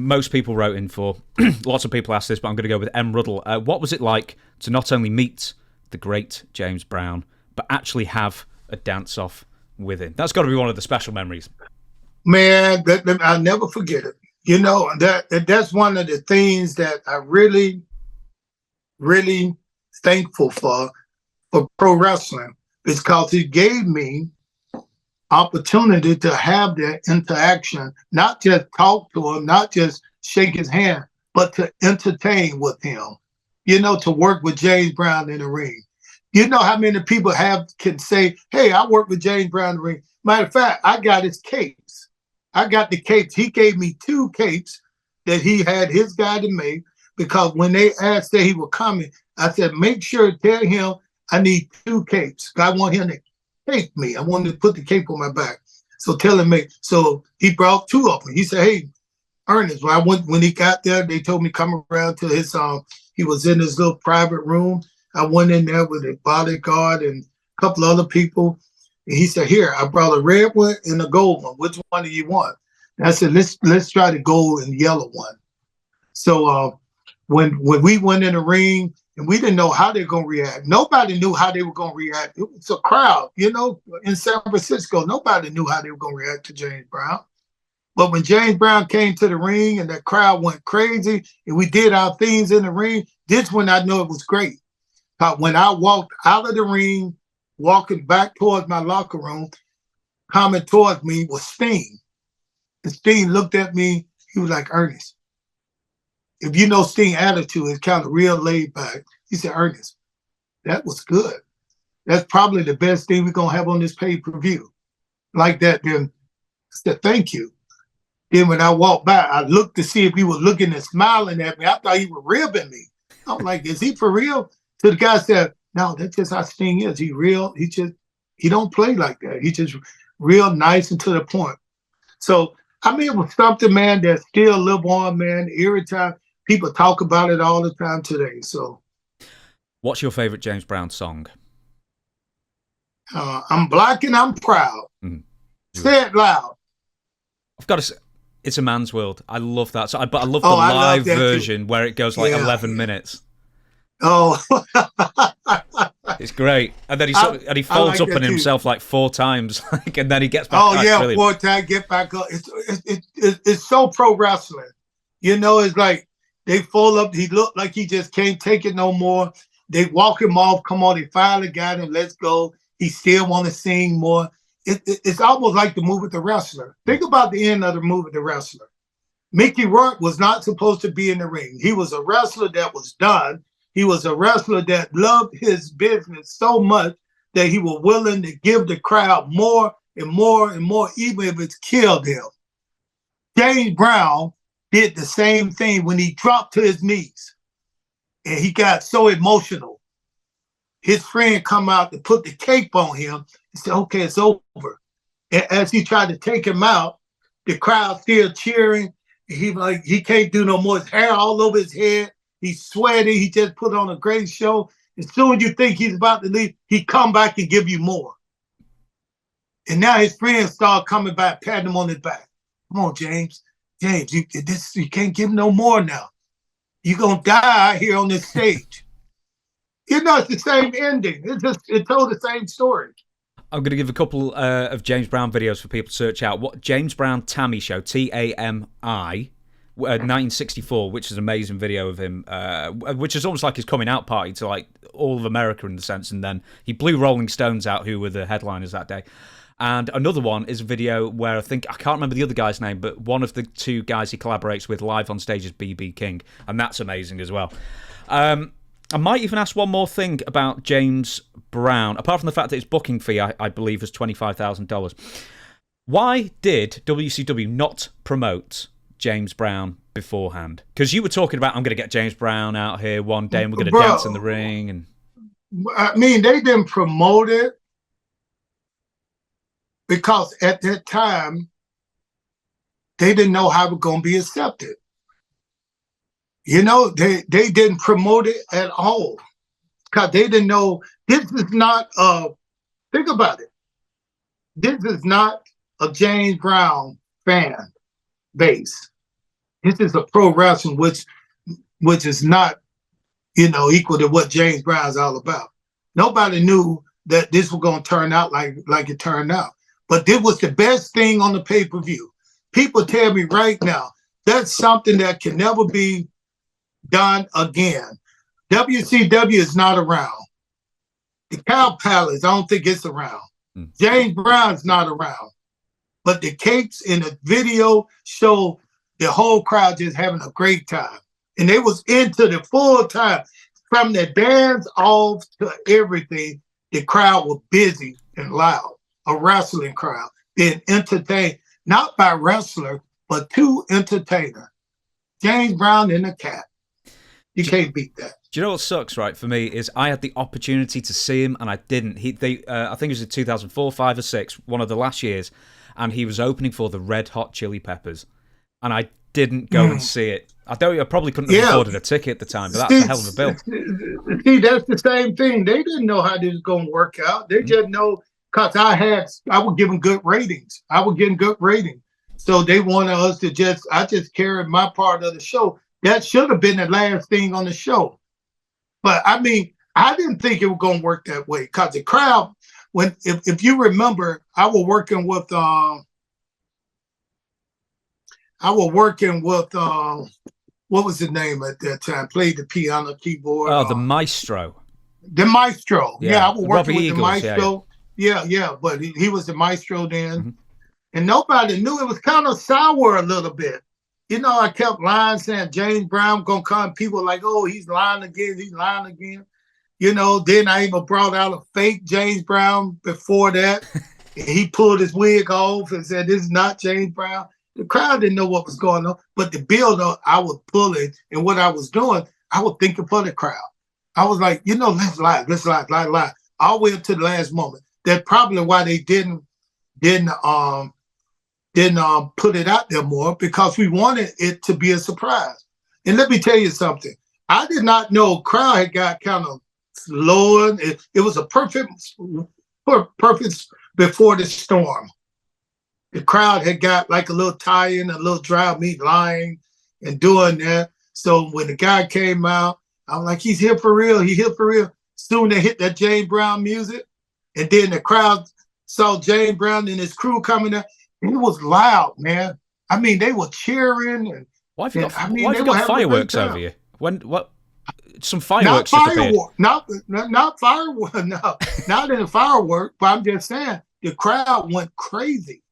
most people wrote in for. Lots of people asked this, but I'm going to go with M. Ruddle. What was it like to not only meet the great James Brown, but actually have a dance-off with him? That's got to be one of the special memories. Man, I'll never forget it. You know, that's one of the things that I really, really thankful for pro wrestling, because it gave me opportunity to have that interaction, not just talk to him, not just shake his hand, but to entertain with him, you know, to work with James Brown in the ring. You know how many people can say, hey, I worked with James Brown in the ring. Matter of fact, I got his capes. I got the capes. He gave me 2 capes that he had his guy to make, because when they asked that he was coming, I said, make sure to tell him I need 2 capes. I want him to cape me. I wanted to put the cape on my back. So tell him, so he brought 2 of them. He said, hey, Ernest, when he got there, they told me come around to his, he was in his little private room. I went in there with a bodyguard and a couple other people. And he said, here, I brought a red one and a gold one. Which one do you want? And I said, let's try the gold and yellow one. So when we went in the ring, and we didn't know how they were going to react. Nobody knew how they were going to react. It was a crowd, you know, in San Francisco. Nobody knew how they were going to react to James Brown. But when James Brown came to the ring and that crowd went crazy and we did our things in the ring, this when I knew it was great. But when I walked out of the ring, walking back towards my locker room, coming towards me was Sting. And Sting looked at me. He was like, Ernest, if you know Sting attitude is kind of real laid back. He said, Ernest, that was good. That's probably the best thing we're going to have on this pay-per-view. Like that, then I said, thank you. Then when I walked by, I looked to see if he was looking and smiling at me. I thought he was ribbing me. I was like, is he for real? So the guy said, no, that's just how Sting is. He real. He don't play like that. He just real nice and to the point. So, I mean, it was something, man, that still live on, man. Every time people talk about it all the time today. So, what's your favorite James Brown song? I'm Black and I'm Proud. Say it loud. I've got to say, It's a Man's World. I love that. But I love the live version too, where it goes like 11 minutes. Oh, it's great. And then he folds up on himself like 4 times, and then he gets back. Oh yeah, brilliant. 4 times, get back up. It's so pro wrestling. You know, it's like they fold up. He looked like he just can't take it no more. They walk him off. Come on, they finally got him. Let's go. He still want to sing more. It's almost like the movie The Wrestler. Think about the end of the movie The Wrestler. Mickey Rourke was not supposed to be in the ring. He was a wrestler that was done. He was a wrestler that loved his business so much that he was willing to give the crowd more and more and more, even if it's killed him. James Brown did the same thing when he dropped to his knees and he got so emotional. His friend come out to put the cape on him and said, okay, it's over. And as he tried to take him out, the crowd still cheering. He can't do no more. His hair all over his head. He's sweaty. He just put on a great show. As soon as you think he's about to leave, he come back and give you more. And now his friends start coming back, patting him on his back. Come on, James. James, you can't give him no more now. You're going to die here on this stage. You know, it's the same ending. It told the same story. I'm going to give a couple of James Brown videos for people to search out. What James Brown Tammy Show, TAMI, 1964, which is an amazing video of him, which is almost like his coming out party to like all of America in the sense. And then he blew Rolling Stones out, who were the headliners that day. And another one is a video where I can't remember the other guy's name, but one of the 2 guys he collaborates with live on stage is B.B. King, and that's amazing as well. I might even ask one more thing about James Brown, apart from the fact that his booking fee, I believe, was $25,000. Why did WCW not promote James Brown beforehand? Because you were talking about, I'm going to get James Brown out here one day and we're going to dance in the ring. And I mean, they didn't promote it because at that time, they didn't know how it was going to be accepted. You know, they didn't promote it at all because they didn't know this is not think about it. This is not a James Brown fan base. this is a pro wrestling which is not, equal to what James Brown's all about. Nobody knew that this was going to turn out like it turned out. But this was the best thing on the pay-per-view. People tell me right now, that's something that can never be done again. WCW is not around. The Cow Palace, I don't think it's around. James Brown's not around. But the cakes in the video show the whole crowd just having a great time. And they was into the full time. From the dance off to everything, the crowd was busy and loud. A wrestling crowd being entertained, not by wrestler, but two entertainer. James Brown and the Cat. You can't beat that. Do you know what sucks, right, for me, is I had the opportunity to see him, and I didn't. I think it was in 2004, 5 or 6, one of the last years, and he was opening for the Red Hot Chili Peppers, and I didn't go and see it. I probably couldn't have afforded a ticket at the time, but that's a hell of a bill. See, that's the same thing. They didn't know how this was going to work out. They just know, because I would give them good ratings. I was getting good ratings. So they wanted us to I just carried my part of the show. That should have been the last thing on the show. But I mean, I didn't think it was going to work that way, because the crowd, if you remember, I was working with what was his name at that time? Played the piano keyboard. Oh, the Maestro. The Maestro. Yeah, I was working with Eagles, the Maestro. Yeah. But he was the Maestro then. Mm-hmm. And nobody knew. It was kind of sour a little bit. I kept lying, saying James Brown gonna come. People were like, oh, he's lying again. Then I even brought out a fake James Brown before that. He pulled his wig off and said, this is not James Brown. The crowd didn't know what was going on, but the build-up I was pulling, and what I was doing, I was thinking for the crowd. I was like, let's lie, all the way up to the last moment. That's probably why they didn't put it out there more, because we wanted it to be a surprise. And let me tell you something. I did not know crowd had got kind of slow. It was a perfect before the storm. The crowd had got like a little tie-in, a little dry meat lying and doing that. So when the guy came out, I was like, he's here for real. He here for real. Soon they hit that James Brown music. And then the crowd saw James Brown and his crew coming up. And it was loud, man. I mean, they were cheering. And why have you got fireworks over you? What? Some fireworks. Not fireworks. Not fireworks. No, not in the fireworks. But I'm just saying, the crowd went crazy.